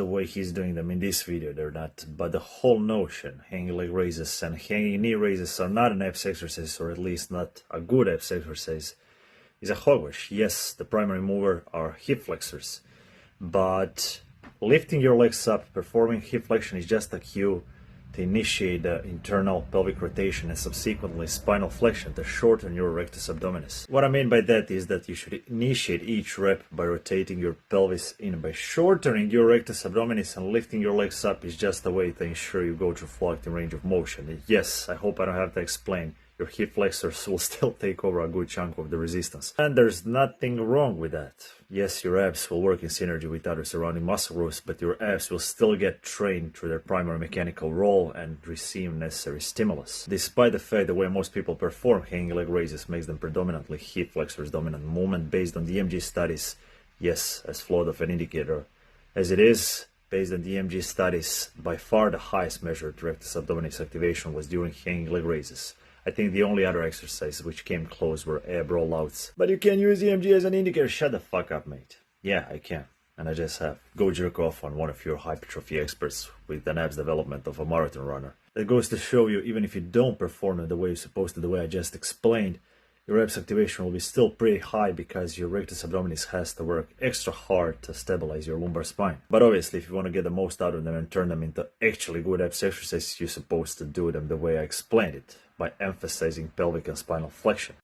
the way he's doing them in this video, they're not. But the whole notion, hanging leg raises and hanging knee raises are not an abs exercise, or at least not a good abs exercise, is a hogwash. Yes, the primary mover are hip flexors, but lifting your legs up, performing hip flexion is just a cue to initiate the internal pelvic rotation and subsequently spinal flexion to shorten your rectus abdominis. What I mean by that is that you should initiate each rep by rotating your pelvis in. By shortening your rectus abdominis and lifting your legs up is just a way to ensure you go to full active range of motion. Yes, I hope I don't have to explain. Your hip flexors will still take over a good chunk of the resistance. And there's nothing wrong with that. Yes, your abs will work in synergy with other surrounding muscle groups, but your abs will still get trained through their primary mechanical role and receive necessary stimulus. Despite the fact the way most people perform hanging leg raises makes them predominantly hip flexors dominant movement based on DMG studies, yes, as flawed of an indicator as it is, based on DMG studies, by far the highest measured rectus abdominis activation was during hanging leg raises. I think the only other exercises which came close were ab rollouts. But you can use EMG as an indicator. Shut the fuck up, mate. Yeah, I can. And I just have. Go jerk off on one of your hypertrophy experts with an abs development of a marathon runner. That goes to show you, even if you don't perform it the way you're supposed to, the way I just explained, your abs activation will be still pretty high because your rectus abdominis has to work extra hard to stabilize your lumbar spine. But obviously, if you want to get the most out of them and turn them into actually good abs exercises, you're supposed to do them the way I explained it, by emphasizing pelvic and spinal flexion.